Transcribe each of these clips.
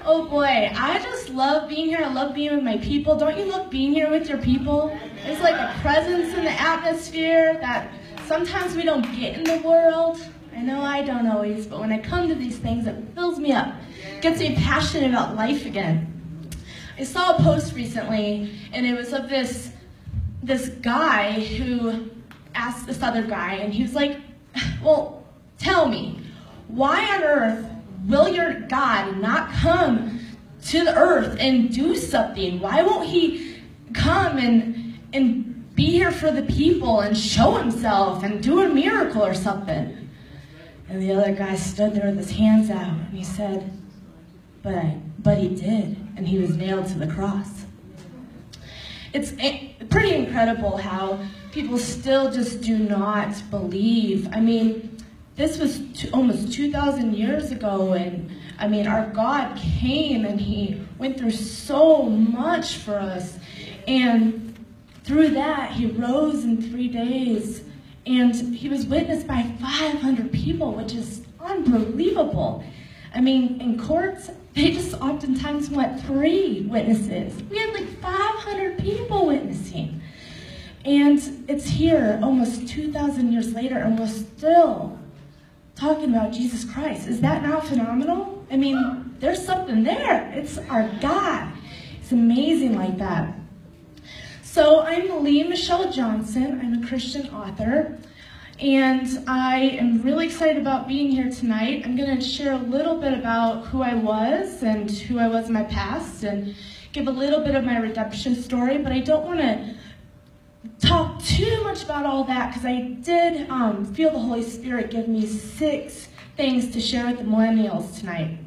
Oh boy, I just love being here. I love being with my people. Don't you love being here with your people? There's like a presence in the atmosphere that sometimes we don't get in the world. I know I don't always, but when I come to these things, it fills me up. It gets me passionate about life again. I saw a post recently, and it was of this guy who asked this other guy, and he was like, well, tell me, why on earth will your God not come to the earth and do something? Why won't he come and be here for the people and show himself and do a miracle or something? And the other guy stood there with his hands out, and he said, but he did, and he was nailed to the cross. It's pretty incredible how people still just do not believe. I mean, this was almost 2,000 years ago, and I mean, our God came and he went through so much for us. And through that, he rose in 3 days, and he was witnessed by 500 people, which is unbelievable. I mean, in courts, they just oftentimes want 3 witnesses. We had like 500 people witnessing. And it's here almost 2,000 years later, and we're still talking about Jesus Christ. Is that not phenomenal? I mean, there's something there. It's our God. It's amazing like that. So I'm Lee Michelle Johnson. I'm a Christian author, and I am really excited about being here tonight. I'm going to share a little bit about who I was and who I was in my past, and give a little bit of my redemption story, but I don't want to talk too much about all that, because I did feel the Holy Spirit give me 6 things to share with the Millennials tonight.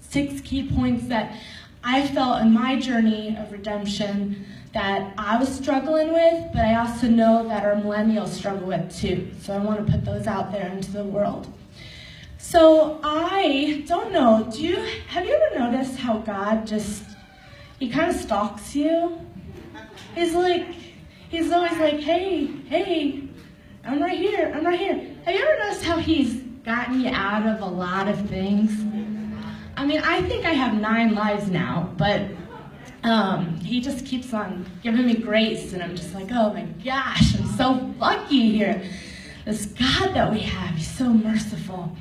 6 key points that I felt in my journey of redemption that I was struggling with, but I also know that our Millennials struggle with too. So I want to put those out there into the world. So I don't know, have you ever noticed how God he kind of stalks you? He's always like, hey, I'm right here, I'm right here. Have you ever noticed how he's gotten you out of a lot of things? I mean, I think I have 9 lives now, but he just keeps on giving me grace, and I'm just like, oh my gosh, I'm so lucky here. This God that we have, he's so merciful.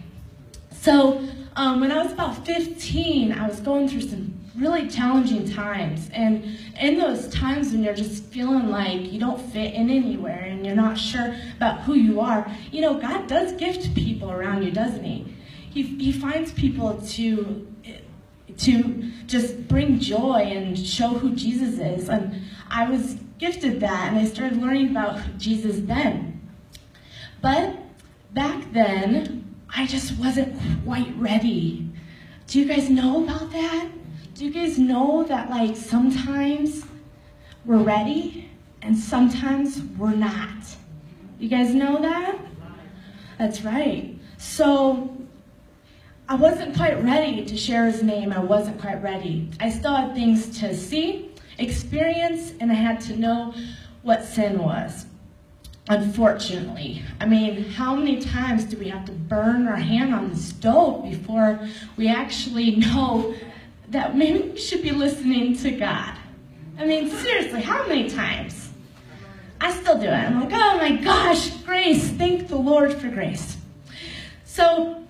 So when I was about 15, I was going through some really challenging times, and in those times when you're just feeling like you don't fit in anywhere and you're not sure about who you are, you know, God does gift people around you, doesn't he? He finds people to just bring joy and show who Jesus is, and I was gifted that, and I started learning about Jesus then. But back then, I just wasn't quite ready. Do you guys know about that? Do you guys know that, like, sometimes we're ready and sometimes we're not? You guys know that? That's right. So I wasn't quite ready to share his name. I wasn't quite ready. I still had things to see, experience, and I had to know what sin was. Unfortunately. I mean, how many times do we have to burn our hand on the stove before we actually know that maybe we should be listening to God? I mean, seriously, how many times? I still do it. I'm like, oh my gosh, grace. Thank the Lord for grace. So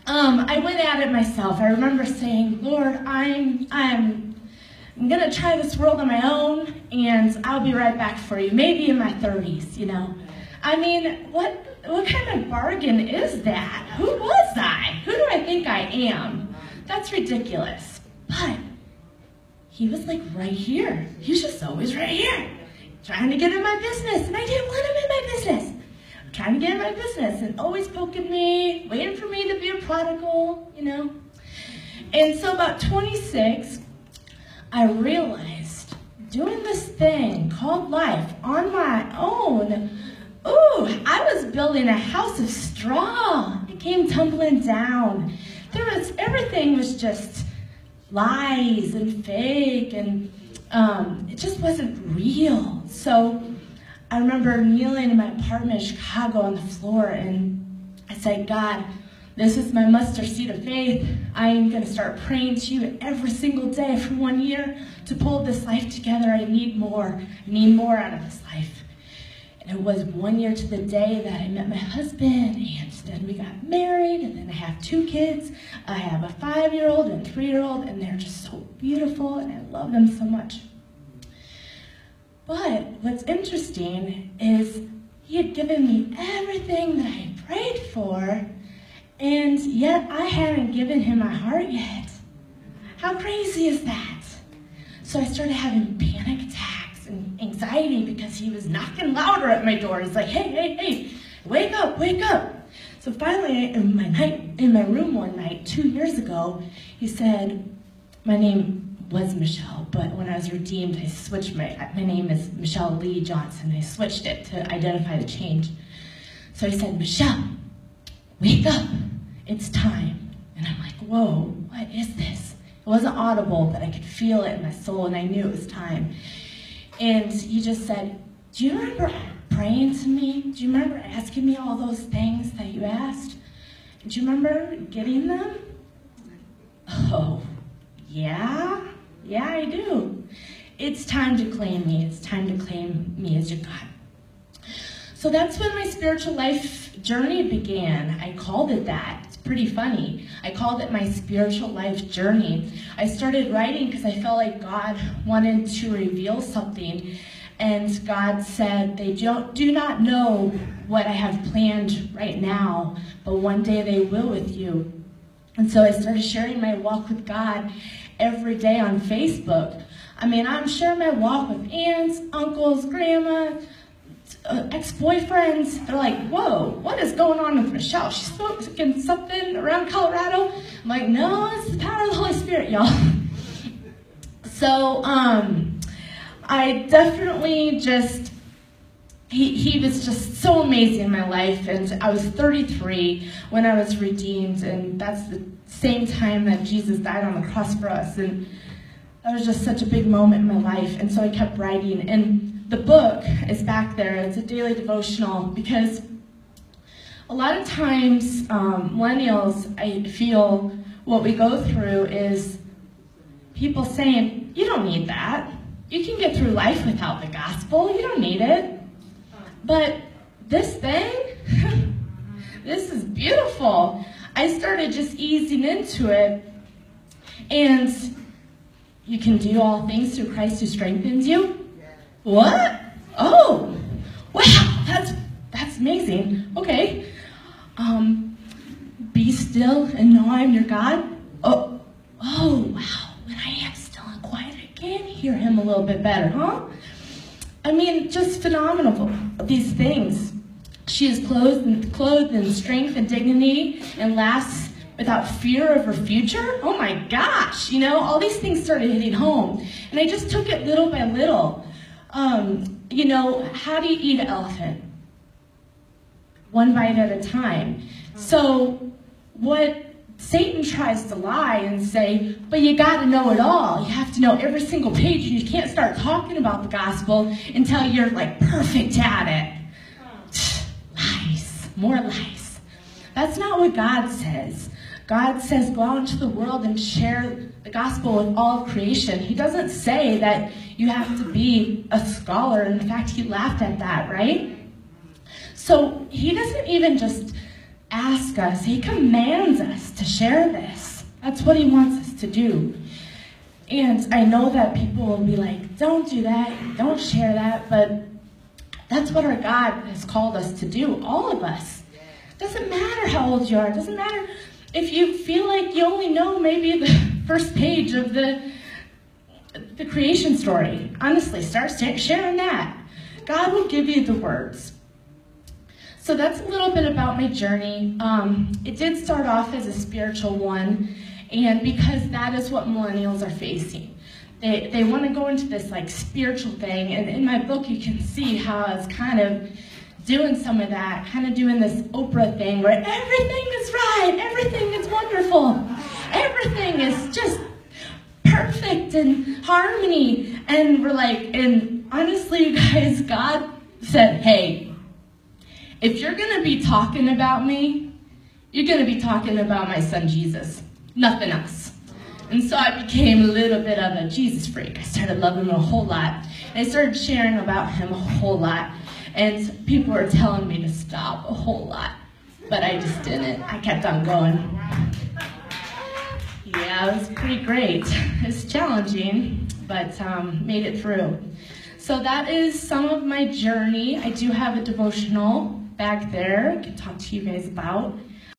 I went at it myself. I remember saying, Lord, I'm going to try this world on my own, and I'll be right back for you, maybe in my 30s, you know. I mean, what kind of bargain is that? Who was I? Who do I think I am? That's ridiculous. But he was like right here. He's just always right here, trying to get in my business, and I didn't want him in my business. Trying to get in my business and always poking me, waiting for me to be a prodigal, you know. And so about 26, I realized doing this thing called life on my own, ooh, I was building a house of straw. It came tumbling down. Everything was just lies and fake, and it just wasn't real. So I remember kneeling in my apartment in Chicago on the floor, and I said, God, This is my mustard seed of faith. I am going to start praying to you every single day for 1 year to pull this life together. I need more. I need more out of this life. And it was 1 year to the day that I met my husband, and then we got married, and then I have 2 kids. I have a 5-year-old and a 3-year-old, and they're just so beautiful, and I love them so much. But what's interesting is he had given me everything that I had prayed for, and yet I hadn't given him my heart yet. How crazy is that? So I started having panic attacks and anxiety because he was knocking louder at my door. He's like, hey, wake up, wake up. So finally, in my room one night, 2 years ago, he said, my name was Michelle, but when I was redeemed, I switched my name is Michelle Lee Johnson. I switched it to identify the change. So he said, Michelle, wake up, it's time. And I'm like, whoa, what is this? It wasn't audible, but I could feel it in my soul, and I knew it was time. And he just said, do you remember praying to me? Do you remember asking me all those things that you asked? Do you remember getting them? Oh, yeah, I do. It's time to claim me. It's time to claim me as your God. So that's when my spiritual life journey began. I called it that. It's pretty funny. I called it my spiritual life journey. I started writing because I felt like God wanted to reveal something. And God said, they do not know what I have planned right now, but one day they will with you. And so I started sharing my walk with God every day on Facebook. I mean, I'm sharing my walk with aunts, uncles, grandma, ex-boyfriends. They're like, whoa, what is going on with Michelle? She's spoken something around Colorado. I'm like, no, it's the power of the Holy Spirit, y'all. So I definitely just, he was just so amazing in my life. And I was 33 when I was redeemed, and that's the same time that Jesus died on the cross for us. And that was just such a big moment in my life. And so I kept writing. And the book is back there. It's a daily devotional because a lot of times, millennials, I feel what we go through is people saying, you don't need that. You can get through life without the gospel. You don't need it. But this thing, this is beautiful. I started just easing into it. And you can do all things through Christ who strengthens you. What? Oh, wow, that's amazing. Okay. Be still and know I'm your God. Oh, wow. When I am still and quiet, I can hear him a little bit better, huh? I mean, just phenomenal, these things. She is clothed in strength and dignity and laughs without fear of her future. Oh my gosh, all these things started hitting home. And I just took it little by little. How do you eat an elephant? One bite at a time. So what Satan tries to lie and say, but you got to know it all. You have to know every single page, and you can't start talking about the gospel until you're like perfect at it. Lies, more lies. That's not what God says. God says, go out into the world and share the gospel with all of creation. He doesn't say that you have to be a scholar. In fact, he laughed at that, right? So he doesn't even just ask us. He commands us to share this. That's what he wants us to do. And I know that people will be like, don't do that, don't share that, but that's what our God has called us to do, all of us. Doesn't matter how old you are. Doesn't matter if you feel like you only know maybe the first page of the creation story. Honestly, start sharing that. God will give you the words. So that's a little bit about my journey. It did start off as a spiritual one, and because that is what millennials are facing. They want to go into this like spiritual thing, and in my book you can see how I was kind of doing some of that, kind of doing this Oprah thing where everything is right, everything is wonderful, everything is just perfect and harmony. And we're like, and honestly, you guys, God said, hey, if you're going to be talking about me, you're going to be talking about my son Jesus, nothing else. And so I became a little bit of a Jesus freak. I started loving him a whole lot. And I started sharing about him a whole lot. And people were telling me to stop a whole lot. But I just didn't. I kept on going. Yeah, it was pretty great. It was challenging, but made it through. So that is some of my journey. I do have a devotional back there I can talk to you guys about.